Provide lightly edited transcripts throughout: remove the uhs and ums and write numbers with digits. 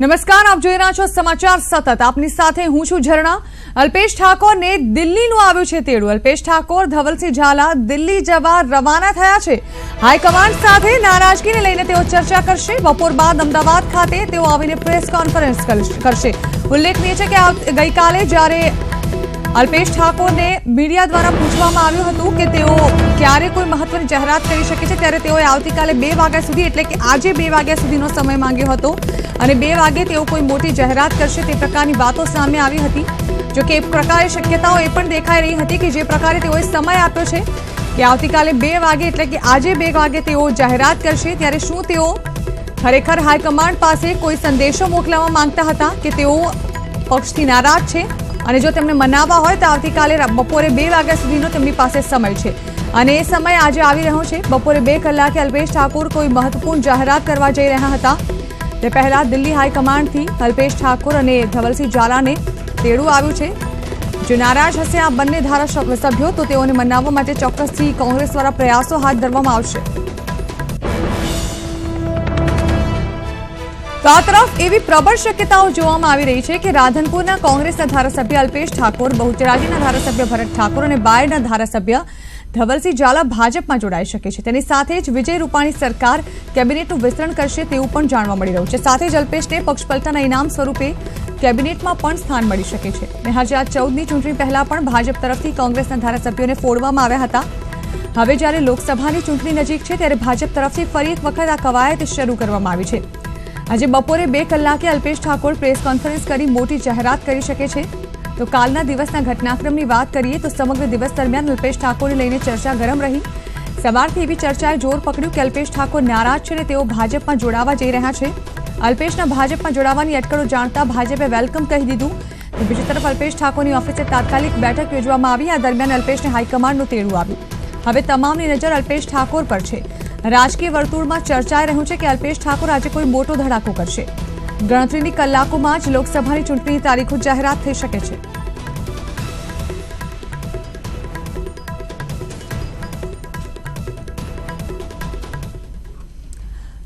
નમસ્કાર, આપ જોઈ રહ્યા છો સમાચાર સતત. આપની સાથે હું છું ઝરણા. અલ્પેશ ઠાકોરને દિલ્હીનું આવ્યું છે તેડું. અલ્પેશ ઠાકોર ધવલસિંહ ઝાલા દિલ્હી જવા રવાના થયા છે. હાઈકમાન્ડ સાથે નારાજગીને લઈને તેઓ ચર્ચા કરશે. બપોર બાદ અમદાવાદ ખાતે તેઓ આવીને પ્રેસ કોન્ફરન્સ કરશે. ઉલ્લેખનીય છે કે ગઈકાલે જ્યારે અલ્પેશ ઠાકોરને મીડિયા દ્વારા પૂછવામાં આવ્યું હતું કે તેઓ ક્યારે કોઈ મહત્વની જાહેરાત કરી શકે છે, ત્યારે તેઓએ આવતીકાલે 2 વાગ્યા સુધી એટલે કે આજે 2 વાગ્યા સુધીનો સમય માંગ્યો હતો અને 2 વાગે તેઓ કોઈ મોટી જાહેરાત કરશે તે પ્રકારની વાતો સામે આવી હતી. જો કે એક પ્રકારે શક્યતાઓ એ પણ દેખાઈ રહી હતી કે જે પ્રકારે તેઓએ સમય આપ્યો છે કે આવતીકાલે 2 વાગે એટલે કે આજે 2 વાગે તેઓ જાહેરાત કરશે, ત્યારે શું તેઓ ખરેખર હાઈકમાન્ડ પાસે કોઈ સંદેશો મોકલવા માંગતા હતા કે તેઓ પક્ષથી નારાજ છે અને જો તેમને મનાવવા હોય તો આવતીકાલે બપોરે 2 વાગ્યા સુધીનો તેમની પાસે સમય છે અને એ સમય આજે આવી રહ્યો છે. બપોરે 2 કલાકે અલ્પેશ ઠાકોર કોઈ મહત્વપૂર્ણ જાહેરાત કરવા જઈ રહ્યા હતા. તે પહેલા દિલ્હી હાઈકમાન્ડથી અલ્પેશ ઠાકોર અને ધવલસિંહ ઝાલાને તેડું આવ્યું છે. જો નારાજ હશે આ બંને ધારાસભ્યો તો તેઓને મનાવવા માટે ચોક્કસથી કોંગ્રેસ દ્વારા પ્રયાસો હાથ ધરવામાં આવશે. તો આ તરફ એવી પ્રબળ શક્યતાઓ જોવામાં આવી રહી છે કે રાધનપુરના કોંગ્રેસના ધારાસભ્ય અલ્પેશ ઠાકોર, બહુચરાજીના ધારાસભ્ય ભરત ઠાકોર અને બાયડના ધારાસભ્ય ધવલસિંહ ઝાલા ભાજપમાં જોડાઈ શકે છે. તેની સાથે જ વિજય રૂપાણી સરકાર કેબિનેટનું વિસ્તરણ કરશે તેવું પણ જાણવા મળી રહ્યું છે. સાથે જ અલ્પેશને પક્ષપલટાના ઇનામ સ્વરૂપે કેબિનેટમાં પણ સ્થાન મળી શકે છે. 2014ની ચૂંટણી પહેલા પણ ભાજપ તરફથી કોંગ્રેસના ધારાસભ્યોને ફોડવામાં આવ્યા હતા. હવે જ્યારે લોકસભાની ચૂંટણી નજીક છે ત્યારે ભાજપ તરફથી ફરી એક વખત આ કવાયત શરૂ કરવામાં આવી છે. આજે બપોરે 2 કલાકે અલ્પેશ ઠાકોર પ્રેસ કોન્ફરન્સ કરી મોટી જાહેરાત કરી શકે છે. તો કાલના દિવસના ઘટનાક્રમની વાત કરીએ તો સમગ્ર દિવસ દરમિયાન અલ્પેશ ઠાકોરને લઈને ચર્ચા ગરમ રહી. સવારથી એવી ચર્ચાએ જોર પકડ્યું કે અલ્પેશ ઠાકોર નારાજ છે અને તેઓ ભાજપમાં જોડાવા જઈ રહ્યા છે. અલ્પેશના ભાજપમાં જોડાવાની અટકળો જાણતા ભાજપે વેલકમ કહી દીધું. તો બીજી તરફ અલ્પેશ ઠાકોરની ઓફિસે તાત્કાલિક બેઠક યોજવામાં આવી. આ દરમિયાન અલ્પેશને હાઈકમાન્ડનું તેડું આવ્યું. હવે તમામની નજર અલ્પેશ ઠાકોર પર છે. રાજકીય વર્તુળમાં ચર્ચાઈ રહ્યું છે કે અલ્પેશ ઠાકોર આજે કોઈ મોટો ધડાકો કરશે. ગણતરીની કલાકોમાં જ લોકસભાની ચૂંટણીની તારીખો જાહેરાત થઈ શકે છે.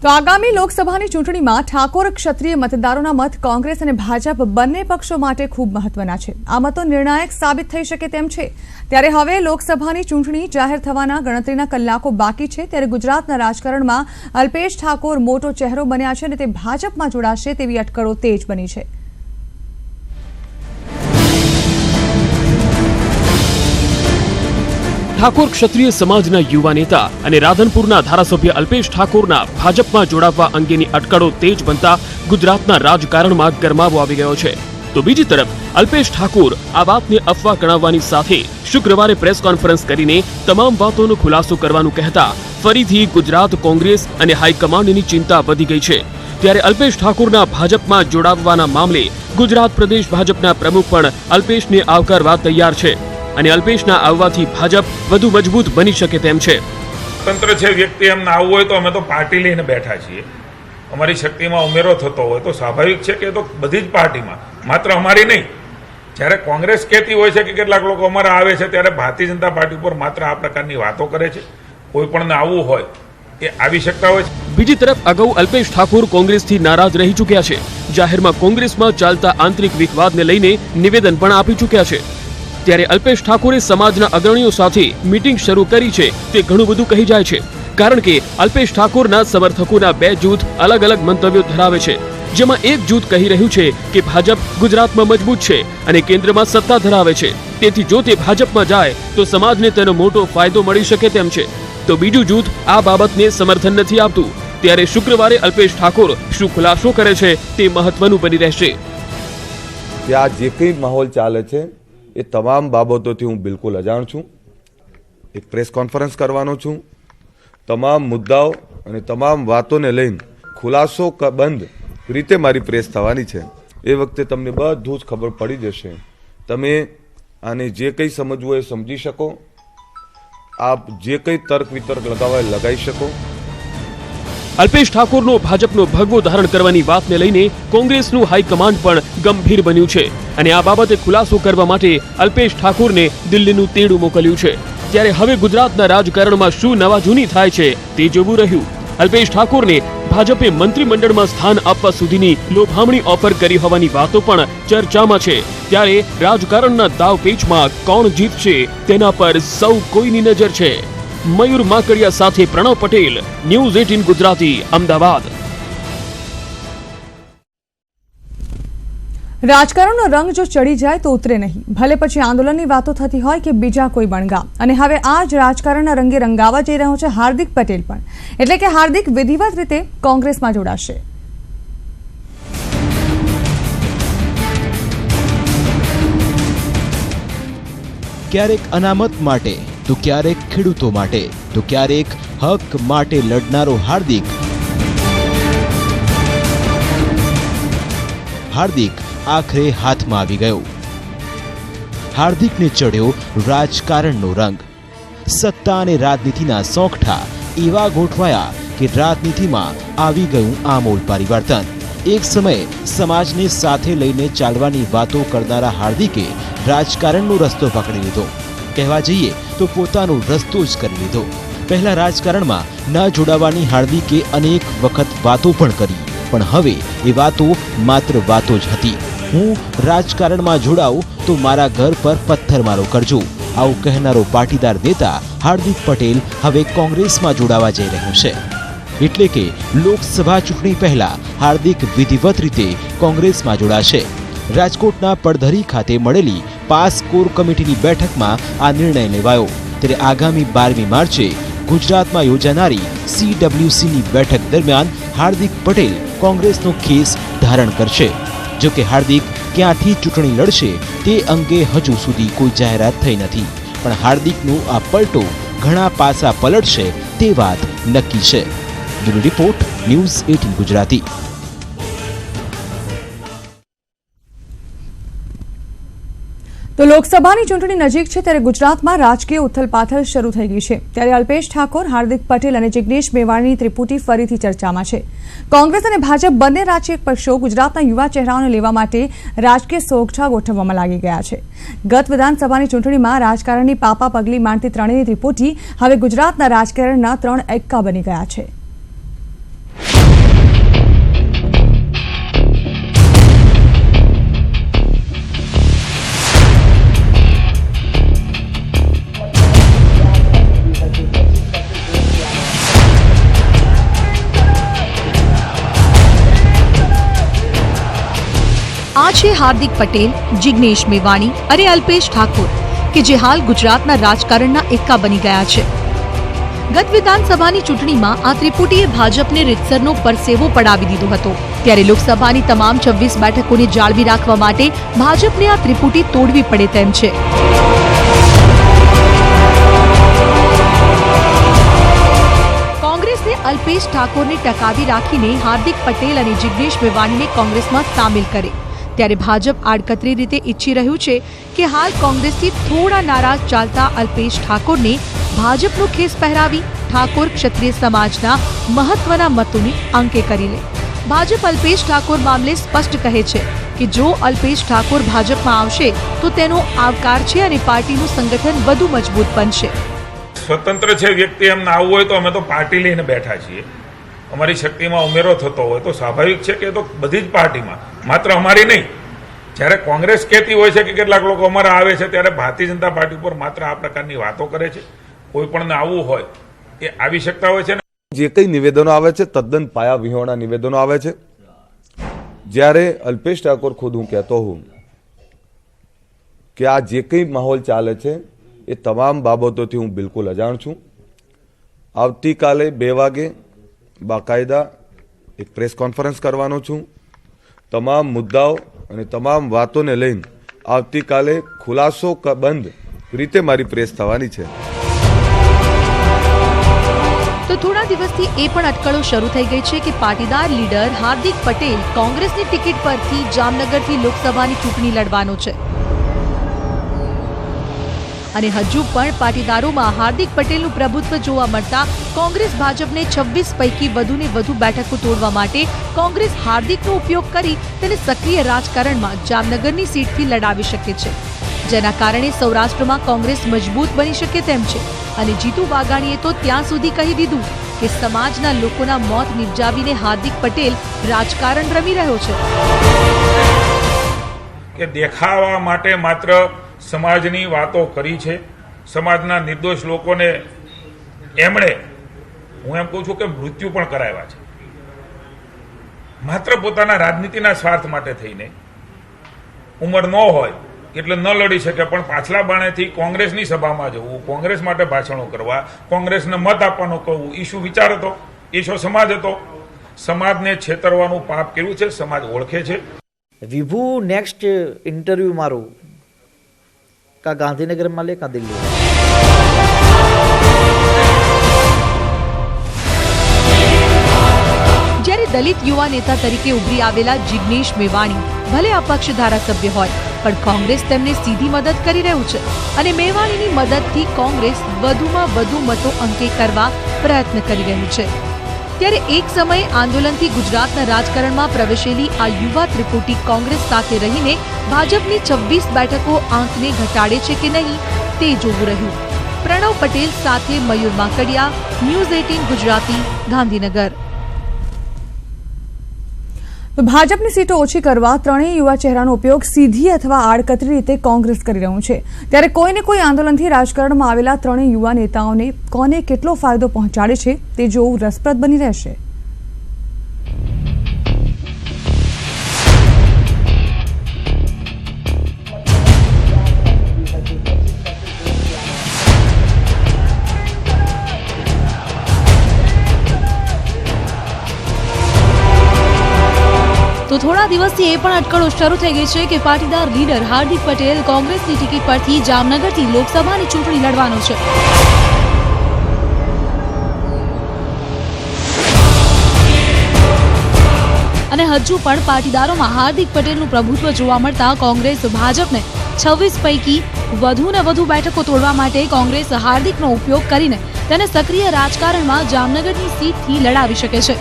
તો આગામી લોકસભાની ચૂંટણીમાં ઠાકોર ક્ષત્રિય મતદારોના મત કોંગ્રેસ અને ભાજપ બંને પક્ષો માટે ખૂબ મહત્વના છે. આ મતો નિર્ણાયક સાબિત થઈ શકે તેમ છે. ત્યારે હવે લોકસભાની ચૂંટણી જાહેર થવાના ગણતરીના કલાકો બાકી છે. ત્યારે ગુજરાતના રાજકારણમાં અલ્પેશ ઠાકોર મોટો ચહેરો બન્યા છે અને તે ભાજપમાં જોડાશે તેવી અટકળો તેજ બની છે. ઠાકોર ક્ષત્રિય સમાજના યુવા નેતા અને રાધનપુરના ધારાસભ્ય અલ્પેશ ઠાકોરના ભાજપમાં જોડાવા અંગેની અટકળો તેજ બનતા ગુજરાતના રાજકારણમાં ગરમાવો આવી ગયો છે. તો બીજી તરફ અલ્પેશ ઠાકોર આ વાતને અફવા ગણાવવાની સાથે શુક્રવારે પ્રેસ કોન્ફરન્સ કરીને તમામ વાતોનો ખુલાસો કરવાનું કહેતા ફરીથી ગુજરાત કોંગ્રેસ અને હાઈકમાન્ડની ચિંતા વધી ગઈ છે. ત્યારે અલ્પેશ ઠાકોરના ભાજપમાં જોડાવવાના મામલે ગુજરાત પ્રદેશ ભાજપના પ્રમુખ પણ અલ્પેશને આવકારવા તૈયાર છે અને અલ્પેશના આવવાથી ભાજપ વધુ મજબૂત બની શકે તેમ છે. તંત્ર છે, વ્યક્તિ એમને આવવું હોય તો અમે તો પાર્ટી લઈને બેઠા છીએ. અમારી શક્તિમાં ઉમેરો થતો હોય તો સ્વાભાવિક છે કે તો બધી જ પાર્ટીમાં, માત્ર અમારી નહીં. જ્યારે કોંગ્રેસ કહેતી હોય છે કે કેટલાક લોકો અમારા આવે છે ત્યારે ભારતીય જનતા પાર્ટી ઉપર માત્ર આ પ્રકારની વાતો કરે છે. કોઈ પણને આવવું હોય એ આવી શકતા હોય છે. બીજી તરફ અગાઉ અલ્પેશ ઠાકોર કોંગ્રેસથી નારાજ રહી ચૂક્યા છે. જાહેરમાં કોંગ્રેસમાં ચાલતા આંતરિક વિવાદને લઈને નિવેદન પણ આપી ચૂક્યા છે. ત્યારે અલ્પેશ ઠાકોરે સમાજના અગ્રણીઓ સાથે મીટિંગ શરૂ કરી છે તે ઘણું બધું કહી જાય છે. કારણ કે અલ્પેશ ઠાકોરના સમર્થકોના 2 જૂથ અલગ અલગ મંતવ્યો ધરાવે છે. જેમાં એક જૂથ કહી રહ્યું છે કે ભાજપ ગુજરાતમાં મજબૂત છે અને કેન્દ્રમાં સત્તા ધરાવે છે, તેથી જો તે ભાજપમાં જાય તો સમાજને તેનો મોટો ફાયદો મળી શકે તેમ છે. તો બીજું જૂથ આ બાબતને સમર્થન નથી આપતું. ત્યારે શુક્રવારે અલ્પેશ ઠાકોર શું ખુલાસો કરે છે તે મહત્વનું બની રહેશે. આ જે કંઈ માહોલ ચાલે છે એ તમામ બાબતોથી હું બિલકુલ અજાણ છું. એક પ્રેસ કોન્ફરન્સ કરવાનો છું. તમામ મુદ્દાઓ અને તમામ વાતોને લઈને ખુલાસો બંધ રીતે મારી પ્રેસ થવાની છે. એ વખતે તમને બધું જ ખબર પડી જશે. તમે આને જે કંઈ સમજવું હોય સમજી શકો. આપ જે કંઈ તર્ક વિતર્ક લગાવવા લગાવી શકો. અલ્પેશ ઠાકોરનો ભાજપનો ભગવો ધારણ કરવાની વાતને લઈને કોંગ્રેસનું હાઈકમાન્ડ પણ ગંભીર બન્યું છે અને આ બાબતે ખુલાસો કરવા માટે અલ્પેશ ઠાકોરને દિલ્હીનું તેડું મોકલ્યું છે. ત્યારે હવે ગુજરાતના રાજકારણમાં શું નવા જૂની થાય છે તે જોવું રહ્યું. અલ્પેશ ઠાકોરને ભાજપે મંત્રીમંડળમાં સ્થાન આપવા સુધીની લોભામણી ઓફર કરી હોવાની વાતો પણ ચર્ચામાં છે। ત્યારે રાજકારણના દાવપેચમાં કોણ જીતશે તેના પર સૌ કોઈની નજર છે। મયુર માકડિયા સાથે પ્રણવ પટેલ, ન્યૂઝ 18 ગુજરાતી, અમદાવાદ। રાજકારણનો રંગ જો ચડી જાય તો ઉતરે નહીં, ભલે પછી આંદોલનની વાતો થતી હોય કે બીજા કોઈ બણગામ। અને હવે આ જ રાજકારણના રંગે રંગાવા જઈ રહ્યો છે હાર્દિક પટેલ પણ, એટલે કે હાર્દિક વિધિવત રીતે કોંગ્રેસમાં જોડાશે। ક્યારેક અનામત માટે તો ક્યારેક ખેડૂતો માટે તો ક્યારેક હક માટે લડનારો હાર્દિક આખરે હાથમાં આવી ગયો। હાર્દિકને ચડ્યો રાજકારણનો રંગ। સત્તા અને રાજનીતિના સોંગઠા એવા ગોઠવાયા કે રાજનીતિમાં આવી ગયું આમૂલ પરિવર્તન। એક સમયે સમાજને સાથે લઈને ચાલવાની વાતો કરનારા હાર્દિકે રાજકારણનો રસ્તો પકડી લીધો। કહેવા જઈએ તો પોતાનો રસ્તો જ કરી લીધો। પહેલા રાજકારણમાં ન જોડાવાની હાર્દિકે અનેક વખત વાતો પણ કરી, પણ હવે એ વાતો માત્ર વાતો જ હતી। હું રાજકારણમાં જોડાઉં તો મારા ઘર પર પથ્થરમારો કરજો, આવું કહેનારો પાટીદાર નેતા હાર્દિક પટેલ હવે કોંગ્રેસમાં જોડાવા જઈ રહ્યો છે। એટલે કે લોકસભા ચૂંટણી પહેલા હાર્દિક વિધિવત રીતે કોંગ્રેસમાં જોડાશે। રાજકોટના પડધરી ખાતે મળેલી પાસ કોર કમિટીની બેઠકમાં આ નિર્ણય લેવાયો। ત્યારે આગામી 12મી માર્ચે ગુજરાતમાં યોજાનારી CWCની બેઠક દરમિયાન હાર્દિક પટેલ કોંગ્રેસનો ખેસ ધારણ કરશે। જો કે હાર્દિક ક્યાંથી ચૂંટણી લડશે તે અંગે હજુ સુધી કોઈ જાહેરાત થઈ નથી, પણ હાર્દિકનો આ પલટો ઘણા પાસા પલટશે તે વાત નક્કી છે। Bureau report, news 18 Gujarati. તો લોકસભાની ચૂંટણી નજીક છે ત્યારે ગુજરાતમાં રાજકીય ઉથલપાથલ શરૂ થઈ ગઈ છે। ત્યારે અલ્પેશ ઠાકોર, હાર્દિક પટેલ અને જિગ્નેશ મેવાણીની ત્રિપુટી ફરીથી ચર્ચામાં છે। કોંગ્રેસ અને ભાજપ બંને રાજકીય પક્ષો ગુજરાતના યુવા ચહેરાઓને લેવા માટે રાજકીય સોગઠા ગોઠવવામાં લાગી ગયા છે। ગત વિધાનસભાની ચૂંટણીમાં રાજકારણની પાપા પગલી માંડતી ત્રણેયની ત્રિપુટી હવે ગુજરાતના રાજકારણના 3 એક્કા બની ગયા છે। आज है हार्दिक पटेल, जिग्नेश मेवाणी अरे अल्पेश ठाकुर के जे हाल गुजरातना राजकारणना एक्का बनी गया छे। गत विधानसभानी चूंटणीमां आ त्रिपुटीए भाजपने રીતસરનો પરસેવો પડાવી દીધો હતો। ત્યારે લોકસભાની તમામ 26 બેઠકોને જાળવી રાખવા માટે ભાજપને આ ત્રિપુટી તોડવી પડે તેમ છે। કોંગ્રેસે અલ્પેશ ઠાકોરને ટકાવી રાખીને હાર્દિક પટેલ અને જિગ્નેશ મેવાણીને કોંગ્રેસમાં સામેલ કરે। ત્યારે ભાજપ આડકતરી રીતે ઈચ્છી રહ્યું છે કે હાલ કોંગ્રેસથી થોડા નારાજ ચાલતા અલ્પેશ ઠાકોરને ભાજપનો ખેસ પહેરાવી ઠાકોર ક્ષત્રિય સમાજના મહત્વના મતોને અંકે કરી લે। ભાજપ અલ્પેશ ઠાકોર મામલે સ્પષ્ટ કહે છે કે જો અલ્પેશ ઠાકોર ભાજપમાં આવશે તો તેનો આવકાર છે અને પાર્ટીનું સંગઠન વધુ મજબૂત બનશે। સ્વતંત્ર છે વ્યક્તિ, એમને આવવું હોય તો અમે તો પાર્ટી લઈને બેઠા છીએ। અમારી શક્તિમાં ઉમેરો થતો હોય તો સ્વાભાવિક છે કે તો બધી જ પાર્ટીમાં, માત્ર અમારી નહીં। જ્યારે કોંગ્રેસ કહેતી હોય છે કે કેટલાક લોકો અમારા આવે છે, ત્યારે ભારતીય જનતા પાર્ટી ઉપર માત્ર આ પ્રકારની વાતો કરે છે। કોઈ પણને આવવું હોય એ આવી શકતા હોય છે। જે કંઈ નિવેદનો આવે છે તદ્દન પાયા વિહોણા નિવેદનો આવે છે। જ્યારે અલ્પેશ ઠાકોર ખુદ હું કહેતો હું કે આ જે કંઈ માહોલ ચાલે છે એ તમામ બાબતોથી હું બિલકુલ અજાણ છું। આવતીકાલે 2 વાગે બાકાયદા એક પ્રેસ કોન્ફરન્સ કરવાનો છું। તમામ મુદ્દાઓ અને તમામ વાતોને લઈને આવતીકાલે ખુલાસો બંધ રીતે મારી પ્રેસ થવાની છે। તો થોડા દિવસથી એ પણ અટકળો શરૂ થઈ ગઈ છે કે પાટીદાર લીડર હાર્દિક પટેલ કોંગ્રેસની ટિકિટ પરથી જામનગરથી લોકસભાની ચૂંટણી લડવાનો છે અને હજુ પણ પાટીદારોમાં હાર્દિક પટેલનું પ્રભુત્વ જોવા મળતા કોંગ્રેસ ભાજપને 26 પૈકી વધુને વધુ બેઠકો તોડવા માટે કોંગ્રેસ હાર્દિકનો ઉપયોગ કરી તેને સક્રિય રાજકારણમાં જામનગરની સીટથી લડાવી શકે છે। જેના કારણે સૌરાષ્ટ્રમાં કોંગ્રેસ મજબૂત બની શકે તેમ છે. અને જીતુ વાઘાણીએ તો ત્યાં સુધી કહી દીધું કે સમાજના લોકોના મોત નિપજાવીને હાર્દિક પટેલ રાજકારણ રમી રહ્યો છે. કે દેખાવા માટે માત્ર સમાજની વાતો કરી છે. સમાજના નિર્દોષ લોકોને એમણે, હું એમ કહું છું કે મૃત્યુ પણ કરાવ્યા છે, માત્ર પોતાના રાજનીતિના સ્વાર્થ માટે થઈને. ઉંમર ન હોય એટલે ન લડી શકે, પણ પાછલા બાણેથી કોંગ્રેસની સભામાં જવું, કોંગ્રેસ માટે ભાષણો કરવા, કોંગ્રેસને મત આપવાનું કહવું, એ શું વિચાર હતો? એ શું સમાજ હતો? સમાજને છેતરવાનું પાપ કર્યું છે, સમાજ ઓળખે છે. વિભુ નેક્સ્ટ ઇન્ટરવ્યુ મારું કા ગાંધીનગરમાં લે કા દિલ્હી. જ્યારે દલિત યુવા નેતા તરીકે ઉભરી આવેલા જિગ્નેશ મેવાણી ભલે અપક્ષ ધારાસભ્ય હોય, પણ કોંગ્રેસ તેમને સીધી મદદ કરી રહ્યું છે અને મેવાણીની મદદથી કોંગ્રેસ વધુમાં વધુ મતો અંકે કરવા પ્રયત્ન કરી રહ્યું છે. ત્યારે એક સમયે આંદોલનથી ગુજરાતના રાજકારણમાં પ્રવેશેલી આ યુવા ત્રિપુટી કોંગ્રેસ સાથે રહીને ભાજપની 26 બેઠકો આંકને ઘટાડે છે કે નહીં તે જોવું રહ્યું. પ્રણવ પટેલ સાથે મયુર માકડિયા, ન્યૂઝ 18 ગુજરાતી, ગાંધીનગર. ભાજપની સીટો ઓછી કરવા ત્રણેય યુવા ચહેરાનો ઉપયોગ સીધી અથવા આડકતરી રીતે કોંગ્રેસ કરી રહ્યું છે. ત્યારે કોઈને કોઈ આંદોલનથી રાજકારણમાં આવેલા ત્રણેય યુવા નેતાઓને કોને કેટલો ફાયદો પહોંચાડે છે તે જોવું રસપ્રદ બની રહેશે. તો થોડા દિવસથી એ પણ અટકળો શરૂ થઈ ગઈ છે કે પાટીદાર લીડર હાર્દિક પટેલ કોંગ્રેસની ટિકિટ પરથી જામનગરથી લોકસભાની ચૂંટણી લડવાનો છે. અને હજુ પણ પાટીદારોમાં હાર્દિક પટેલનું પ્રભુત્વ જોવા મળતા કોંગ્રેસ ભાજપને 26 પૈકી વધુને વધુ બેઠકો તોડવા માટે કોંગ્રેસ હાર્દિકનો ઉપયોગ કરીને તેને સક્રિય રાજકારણમાં જામનગરની સીટથી લડાવી શકે છે.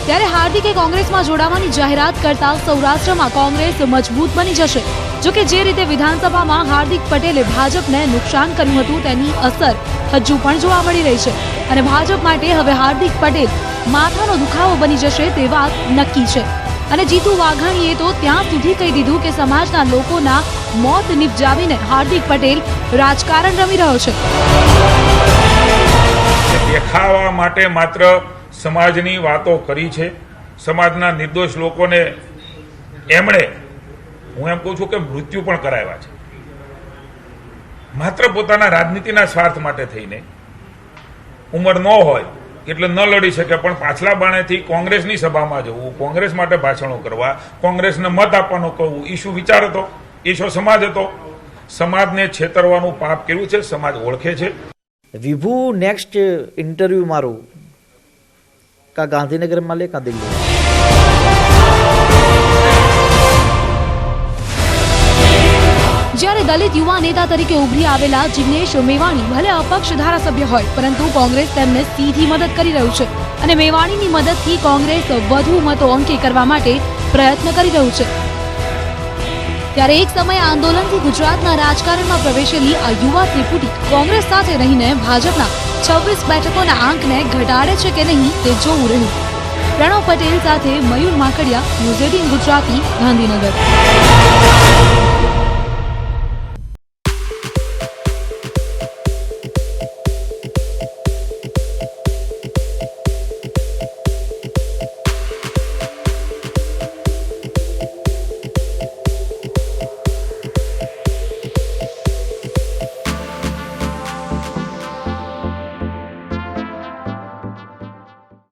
ત્યારે હાર્દિકે કોંગ્રેસમાં જોડાવાની જાહેરાત કરતા સૌરાષ્ટ્રમાં કોંગ્રેસ મજબૂત બની જશે. જોકે જે રીતે વિધાનસભામાં હાર્દિક પટેલે ભાજપને નુકસાન કર્યું હતું તેની અસર હજુ પણ જોવા મળી રહી છે અને ભાજપ માટે હવે હાર્દિક પટેલ માથાનો દુખાવો બની જશે તે વાત નક્કી છે. અને જીતુ વાઘાણીએ તો ત્યાં સુધી કહી દીધું કે સમાજના લોકોના મોત નિપજાવીને હાર્દિક પટેલ રાજકારણ રમી રહ્યો છે. દેખાવા માટે માત્ર સમાજની વાતો કરી છે. સમાજના નિર્દોષ લોકોને એમણે, હું એમ કહું છું કે મૃત્યુ પણ કરાવ્યા છે, માત્ર પોતાના રાજનીતિના સ્વાર્થ માટે થઈને. ઉંમર ન હોય એટલે ન લડી શકે, પણ પાછલા બાણેથી કોંગ્રેસની સભામાં જવું, કોંગ્રેસ માટે ભાષણો કરવા, કોંગ્રેસને મત આપવાનું કહવું, એ શું વિચાર હતો? એ શું સમાજ હતો? સમાજને છેતરવાનું પાપ કર્યું છે, સમાજ ઓળખે છે. વિભુ નેક્સ્ટ ઇન્ટરવ્યુ મારું કા ગાંધીનગરમાં લે કા દિલ્હી. જ્યારે દલિત યુવા નેતા તરીકે ઉભરી આવેલા જિગ્નેશ મેવાણી ભલે અપક્ષ ધારાસભ્ય હોય, પરંતુ કોંગ્રેસ તેમને સીધી મદદ કરી રહ્યું છે અને મેવાણીની મદદથી કોંગ્રેસ વધુ મતો અંકે કરવા માટે પ્રયત્ન કરી રહ્યું છે. ત્યારે એક સમયે આંદોલનથી ગુજરાતના રાજકારણમાં પ્રવેશેલી આ યુવા ત્રિપુટી કોંગ્રેસ સાથે રહીને ભાજપના 26 બેઠકોના આંકને ઘટાડે છે કે નહીં તે જોવું રહ્યું. પ્રણવ પટેલ સાથે મયુર માકડિયા, ન્યૂઝ 18 ગુજરાતી, ગાંધીનગર.